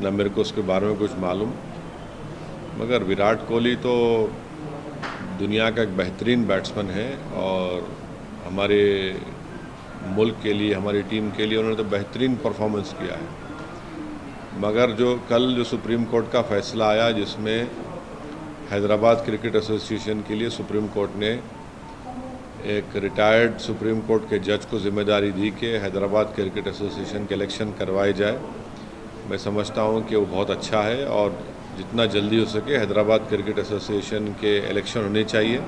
न मेरे को उसके बारे में कुछ मालूम, मगर विराट कोहली तो दुनिया का एक बेहतरीन बैट्समैन है और हमारे मुल्क के लिए, हमारी टीम के लिए उन्होंने तो बेहतरीन परफॉर्मेंस किया है। मगर जो सुप्रीम कोर्ट का फैसला आया, जिसमें हैदराबाद क्रिकेट एसोसिएशन के लिए सुप्रीम कोर्ट ने एक रिटायर्ड सुप्रीम कोर्ट के जज को जिम्मेदारी दी कि हैदराबाद क्रिकेट एसोसिएशन के इलेक्शन करवाए जाए, मैं समझता हूं कि वो बहुत अच्छा है और जितना जल्दी हो सके हैदराबाद क्रिकेट एसोसिएशन के इलेक्शन होने चाहिए,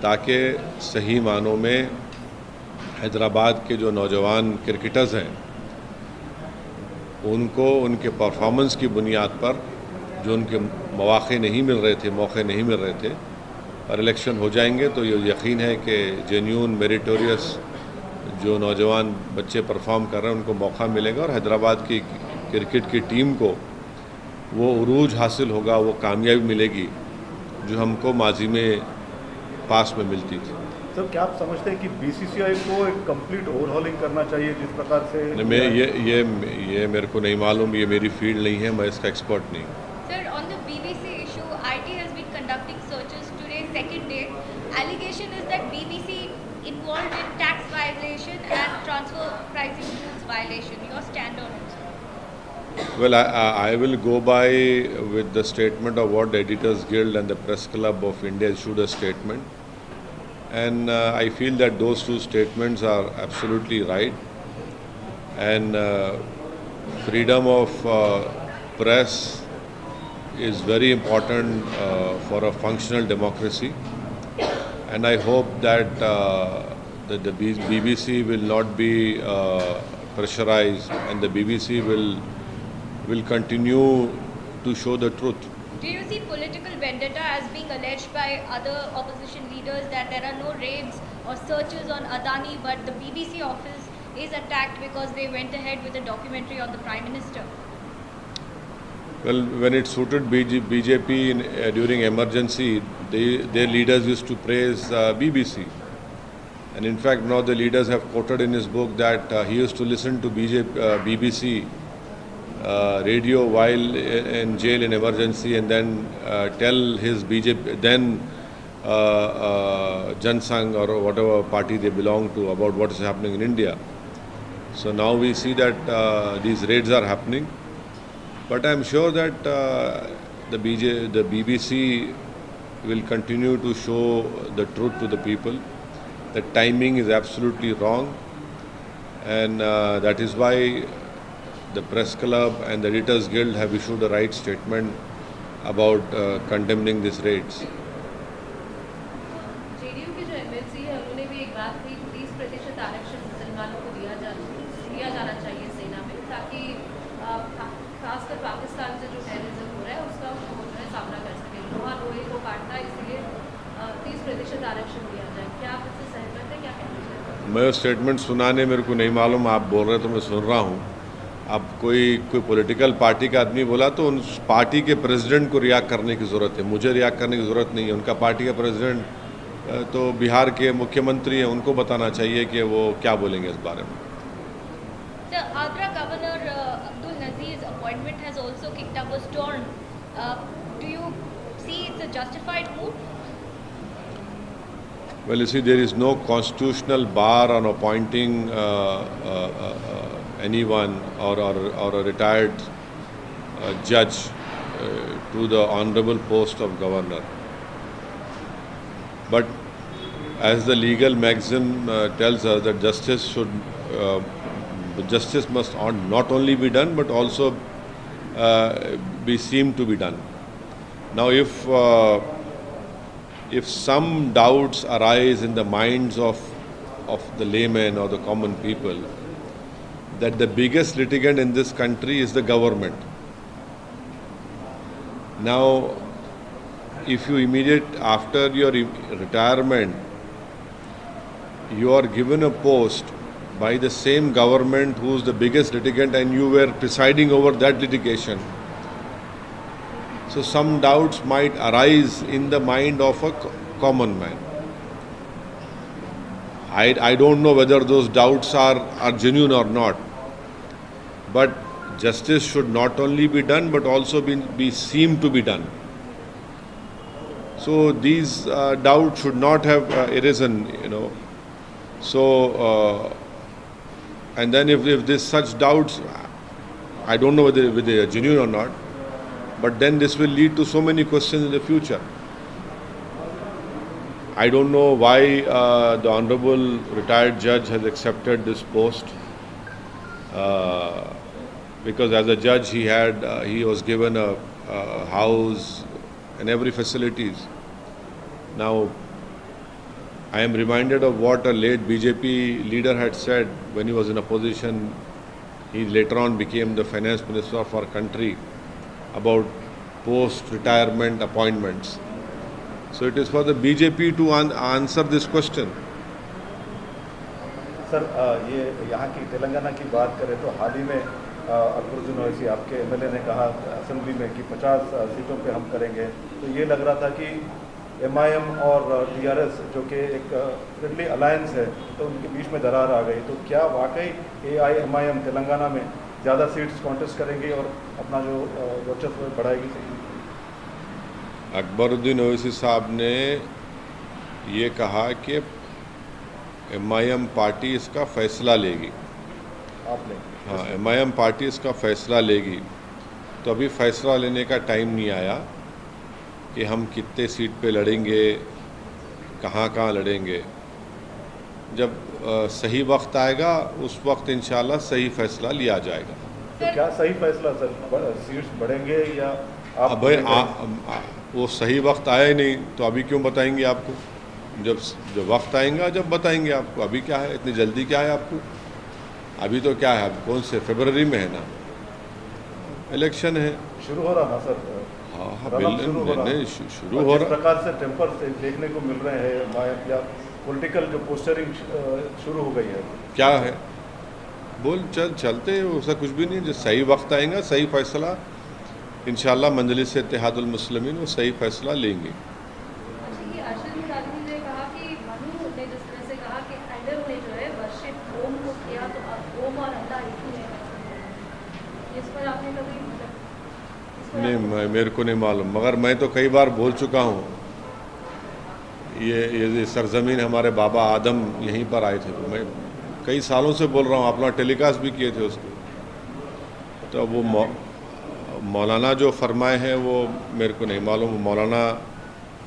ताकि सही मानों में हैदराबाद के जो नौजवान क्रिकेटर्स हैं उनको उनके परफॉर्मेंस की बुनियाद पर जो उनके मौके नहीं मिल रहे थे और इलेक्शन हो जाएंगे तो ये यकीन है कि जेन्यून मेरिटोरियस जो नौजवान बच्चे परफॉर्म कर रहे हैं उनको मौका मिलेगा और हैदराबाद की क्रिकेट की टीम को वो उरूज हासिल होगा, वो कामयाबी मिलेगी जो हमको माजी में पास में मिलती थी। सर, क्या आप समझते हैं कि बीसीसीआई को एक कंप्लीट ओवरहॉलिंग करना चाहिए जिस प्रकार से? मैं ये मेरे को नहीं मालूम, ये मेरी फील्ड नहीं है, मैं इसका एक्सपर्ट नहीं हूँ। Sir, on the BBC issue, IT has been conducting searches today, second day. Allegation is that BBC involved in tax violation and transfer pricing rules violation. Your stand on it? Well, I will go by with the statement of what the Editors Guild and the Press Club of India issued a statement. And I feel that those two statements are absolutely right. And freedom of press is very important for a functional democracy. And I hope that the BBC will not be pressurized and the BBC will continue to show the truth. Do you see political vendetta as being alleged by other opposition leaders that there are no raids or searches on Adani, but the BBC office is attacked because they went ahead with a documentary on the Prime Minister? Well, when it suited BJP during emergency, their leaders used to praise BBC. And in fact, now the leaders have quoted in his book that he used to listen to BBC radio while in jail in emergency and then tell his BJP, then Jan Sangh or whatever party they belong to about what is happening in India. So now we see that these raids are happening. But I am sure that the BBC will continue to show the truth to the people. The timing is absolutely wrong, and that is why the Press Club and the Editors Guild have issued a right statement about condemning these raids. JDU के जो MLC है उन्होंने भी एक बात कही, 30% आरक्षण मुसलमानों को दिया जाना चाहिए सेना में, ताकि खासकर पाकिस्तान से जो टेररिज्म हो रहा है उसका वो जो है सामना कर सके। लोहा लोहे को काटता है, इसलिए 30% आरक्षण दिया जाए। क्या आप इससे सहमत हैं? क्या कहना चाहते हैं? मैं स्टेटमेंट सुनाने मेरे को नहीं मालूम, आप बोल रहे तो मैं सुन रहा हूँ। अब कोई पॉलिटिकल पार्टी का आदमी बोला तो उन पार्टी के प्रेसिडेंट को रिएक्ट करने की ज़रूरत है, मुझे रिएक्ट करने की ज़रूरत नहीं है। उनका पार्टी का प्रेसिडेंट तो बिहार के मुख्यमंत्री हैं, उनको बताना चाहिए कि वो क्या बोलेंगे इस बारे में। The Agra Governor Abdul Nazir's appointment has also kicked up a storm. Do you see it's a justified move? Well, you see, there is no constitutional bar on appointing anyone or a retired judge to the honorable post of governor. But as the legal maxim tells us that justice must not only be done but also be seemed to be done. Now, if some doubts arise in the minds of the laymen or the common people that the biggest litigant in this country is the government. Now, if you after your retirement, you are given a post by the same government who is the biggest litigant and you were presiding over that litigation. So some doubts might arise in the mind of a common man. I don't know whether those doubts are genuine or not. But justice should not only be done but also be seemed to be done. So these doubts should not have arisen, you know. So and then if this such doubts, I don't know whether they are genuine or not, but then this will lead to so many questions in the future. I don't know why the Honorable retired judge has accepted this post, because as a judge he was given a house and every facilities. Now I am reminded of what a late BJP leader had said when he was in opposition. He later on became the finance minister of our country, about post-retirement appointments. So it is for the BJP to answer this question. Sir ये यहाँ की तेलंगाना की बात करें तो हाल ही में अकबरुद्दीन ओवैसी आपके MLA ने कहा असेंबली में कि 50 सीटों पे हम करेंगे, तो ये लग रहा था कि एमआईएम और टीआरएस जो कि एक फ्रेंडली अलायंस है, तो उनके बीच में दरार आ गई। तो क्या वाकई एआईएमआईएम तेलंगाना में ज़्यादा सीट्स कॉन्टेस्ट करेंगी और अपना जो वर्चस्व बढ़ाएगी? अकबरुद्दीन ओवैसी साहब ने ये कहा कि एमआईएम पार्टी इसका फैसला लेगी। आपने? हाँ, एमआईएम पार्टी इसका फैसला लेगी। तो अभी फैसला लेने का टाइम नहीं आया कि हम कितने सीट पे लड़ेंगे, कहाँ लड़ेंगे। जब सही वक्त आएगा उस वक्त इंशाल्लाह सही फैसला लिया जाएगा। तो क्या सही फैसला सर, सीट्स बढ़ेंगे या आप? वो सही वक्त आया ही नहीं तो अभी क्यों बताएंगे आपको? जब वक्त आएगा जब बताएंगे आपको। अभी क्या है, इतनी जल्दी क्या है आपको? अभी तो क्या है, अब कौन से फरवरी में है ना, इलेक्शन है, शुरू हो रहा ना सर? हाँ नहीं शुरू हो रहा। प्रकार से टेम्पर से देखने को मिल रहे हैं या पॉलिटिकल जो पोस्टरिंग शुरू हो गई है, क्या है? चलते ऐसा कुछ भी नहीं। जब सही वक्त आएगा सही फैसला इंशाल्लाह मजलिस इत्तेहादुल मुस्लिमीन वो सही फैसला लेंगे। नहीं, मेरे को नहीं मालूम, मगर मैं तो कई बार बोल चुका हूँ। ये सरजमीन हमारे बाबा आदम यहीं पर आए थे। मैं कई सालों से बोल रहा हूँ, अपना टेलीकास्ट भी किए थे उसको। तो वो मौलाना जो फरमाए हैं वो मेरे को नहीं मालूम, मौलाना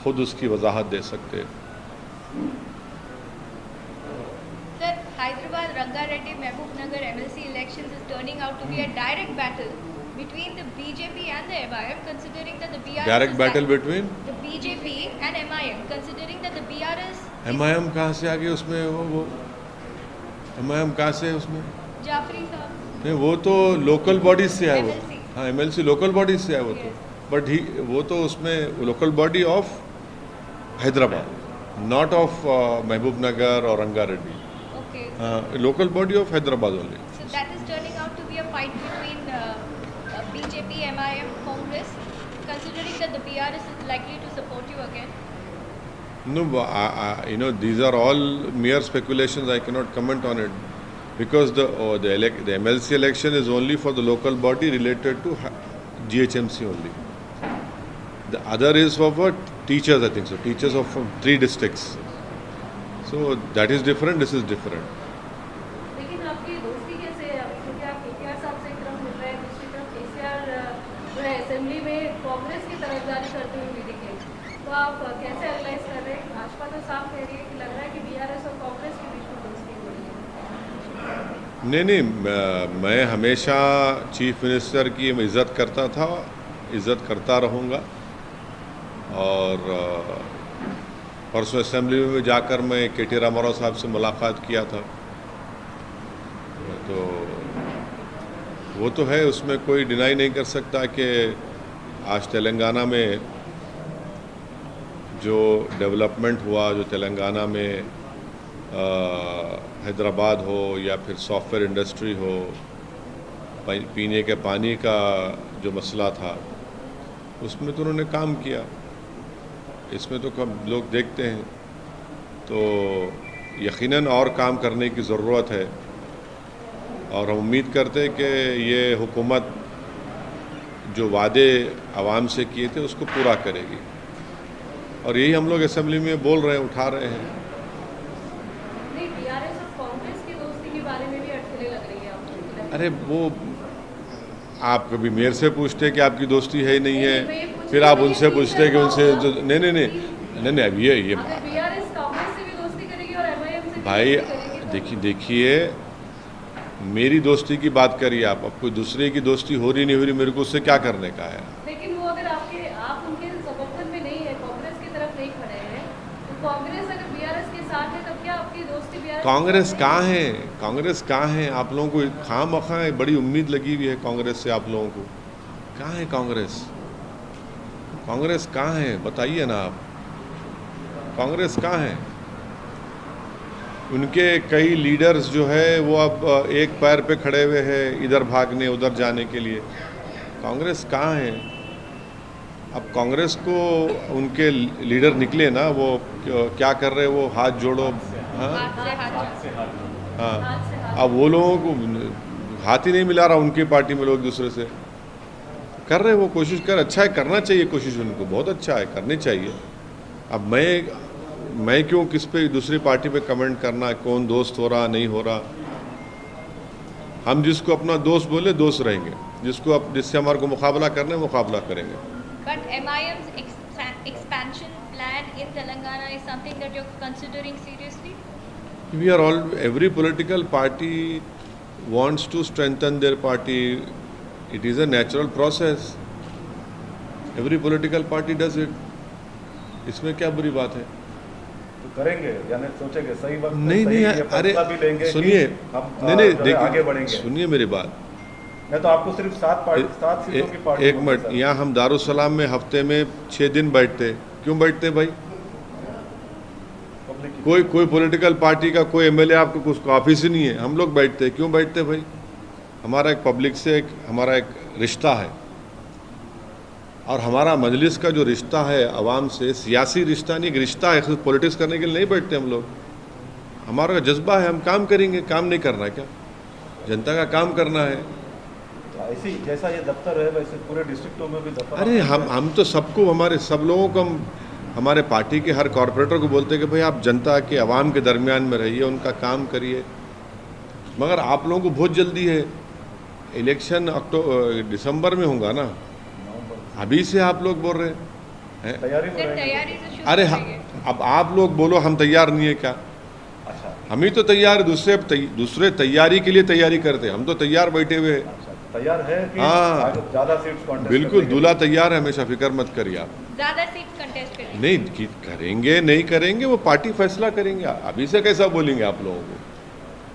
खुद उसकी वजाहत दे सकते। Sir, Hyderabad Rangareddy Mehboob-Nagar MLC elections is turning out to be a direct battle between the BJP and the MIM, considering that the BRS direct battle between the BJP and MIM, considering that the BRS MIM कहाँ से आ गए उसमें? वो MIM कहाँ से है उसमें? जाफरी साहब नहीं, वो तो लोकल बॉडीज से है। वो MLC। हाँ, MLC लोकल बॉडीज से है वो तो। बट वो तो उसमें local body of Hyderabad, not of महबूब नगर और Rangareddy. Okay. Local body of Hyderabad only. So that is turning out to be a fight between BJP, MIM, Congress, considering that the BRS is likely to support you again. No, these are all mere speculations. I cannot comment on it because the MLC election is only for the local body related to GHMC only. The other is for teachers, I think so. Teachers of from 3 districts. So that is different. This is different. लेकिन आपकी दोस्ती कैसे है अभी, क्योंकि आप केसीआर साहब से एक तरफ मिल रहे हैं, दूसरी तरफ केसीआर जो है असेंबली में कांग्रेस की तरफदारी करते हुए भी दिखे, तो आप कैसे एनालाइज कर रहे हैं? भाजपा तो साफ कह रही है कि लग रहा है कि बीआरएस और कांग्रेस के बीच में दोस्ती हो रही है। नहीं, मैं हमेशा चीफ मिनिस्टर की इज़्ज़त करता था, इज़्ज़त करता रहूँगा। और परसों असेंबली में जाकर मैं के.टी. रामाराव साहब से मुलाकात किया था। तो वो तो है, उसमें कोई डिनाई नहीं कर सकता कि आज तेलंगाना में जो डेवलपमेंट हुआ, जो तेलंगाना में हैदराबाद हो या फिर सॉफ्टवेयर इंडस्ट्री हो, पीने के पानी का जो मसला था, उसमें तो उन्होंने काम किया। इसमें तो कम लोग देखते हैं, तो यकीनन और काम करने की ज़रूरत है। और हम उम्मीद करते हैं कि ये हुकूमत जो वादे आवाम से किए थे उसको पूरा करेगी, और यही हम लोग असेंबली में बोल रहे हैं, उठा रहे हैं। नहीं, बीआरएस और कांग्रेस की दोस्ती के बारे में भी अटकलें लग रही है आपको? अरे वो आप कभी मेरे से पूछते कि आपकी दोस्ती है ही नहीं है, फिर आप उनसे पूछते कि उनसे नहीं नहीं नहीं नहीं नहीं अब ये अगर बीआरएस कांग्रेस से भी दोस्ती करेगी और एमआईएम से भी भाई दोस्ती करेगी तो देखिए मेरी दोस्ती की बात करिए आप, अब कोई दूसरे की दोस्ती हो रही नहीं हो रही, मेरे को उससे क्या करने का है। लेकिन वो अगर आप उनके समर्थन में नहीं है, कांग्रेस की तरफ नहीं खड़े हैं, तो कांग्रेस अगर बीआरएस के साथ है तब क्या आपकी दोस्ती बीआरएस? कांग्रेस कहाँ है, कांग्रेस कहाँ है? आप लोगों को खामखा बड़ी उम्मीद लगी हुई है कांग्रेस से, आप लोगों को कहाँ है कांग्रेस? कांग्रेस कहाँ है बताइए ना आप, कांग्रेस कहाँ है? उनके कई लीडर्स जो है वो अब एक पैर पे खड़े हुए हैं, इधर भागने उधर जाने के लिए। कांग्रेस कहाँ है? अब कांग्रेस को उनके लीडर निकले ना, वो क्या कर रहे हैं, वो हाथ जोड़ो, हाँ हाथ से हाथ हाँ, अब वो लोगों को हाथ ही नहीं मिला रहा उनकी पार्टी में, लोग दूसरे से कर रहे हैं, वो कोशिश कर, अच्छा है, करना चाहिए कोशिश, उनको बहुत अच्छा है, करनी चाहिए। अब मैं क्यों किस पे दूसरी पार्टी पे कमेंट करना, कौन दोस्त हो रहा नहीं हो रहा। हम जिसको अपना दोस्त बोले दोस्त रहेंगे, जिससे हमारे को मुकाबला करना है मुकाबला करेंगे। But MIM's expansion plan in Telangana is something that you're considering seriously? We are all, every political party wants to strengthen their party. It is a natural process. Every political party does it. इसमें क्या बुरी बात है? तो करेंगे, यानी सोचेंगे सही वक्त पे नहीं सही नहीं, ये अरे फैसला भी लेंगे कि सुनिए, हम नहीं नहीं जो है आगे देखिए, बढ़ेंगे। सुनिए मेरी बात, मैं तो आपको सिर्फ 7 सीटों की पार्टी एक मिनट, यहाँ हम दारुसलाम में हफ्ते में 6 दिन बैठते, क्यों बैठते भाई? कोई पॉलिटिकल पार्टी का कोई एमएलए आपको कुछ ऑफिस ही नहीं है, हम लोग बैठते, क्यों बैठते भाई? हमारा एक पब्लिक से हमारा एक रिश्ता है, और हमारा मजलिस का जो रिश्ता है आवाम से, सियासी रिश्ता नहीं, एक रिश्ता है, पॉलिटिक्स करने के लिए नहीं बैठते हम लोग। हमारा जज्बा है, हम काम करेंगे, काम नहीं करना क्या? जनता का काम करना है। ऐसी जैसा ये दफ्तर है वैसे पूरे डिस्ट्रिक्टों में भी दफ्तर। अरे हम तो सबको, हमारे सब लोगों को, हमारे पार्टी के हर कॉरपोरेटर को बोलते हैं कि भाई आप जनता के आवाम के दरमियान में रहिए, उनका काम करिए। मगर आप लोगों को बहुत जल्दी है, इलेक्शन दिसंबर में होगा ना, अभी से आप लोग बोल रहे हैं तैयारी में Sir, रहेंगे। तैयारी से शुरू अरे करेंगे। अब आप लोग बोलो हम तैयार नहीं है क्या? अच्छा हम ही तो तैयार, दूसरे तैयारी के लिए तैयारी करते हैं, हम तो तैयार बैठे हुए हैं। अच्छा, तैयार है कि हाँ। आगे ज्यादा सीट्स कॉन्टेस्ट बिल्कुल, दूल्हा तैयार है, हमेशा फिक्र मत करिए आप। ज्यादा सीट कंटेस्ट करेंगे। नहीं करेंगे नहीं करेंगे वो पार्टी फैसला करेंगे, अभी से कैसा बोलेंगे आप लोगों को?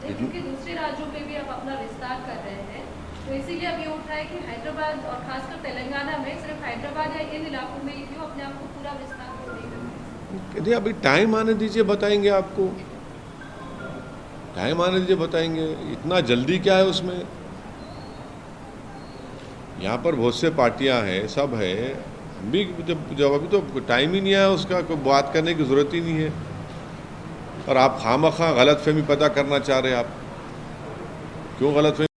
क्योंकि दूसरे राज्यों में भी आप अपना विस्तार कर रहे हैं, तो इसीलिए अब ये उठ रहा है कि हैदराबाद और खासकर तेलंगाना में सिर्फ हैदराबाद या इन इलाकों में क्यों अपने आप को पूरा विस्तार नहीं करना? नहीं, अभी टाइम आने दीजिए, बताएंगे आपको, टाइम आने दीजिए बताएंगे, इतना जल्दी क्या है उसमें? यहाँ पर बहुत से पार्टियां हैं, सब है, हम भी जब अभी तो टाइम ही नहीं आया उसका, कोई बात करने की ज़रूरत ही नहीं है। और आप खामखा गलतफहमी पैदा करना चाह रहे हैं, आप क्यों गलतफहमी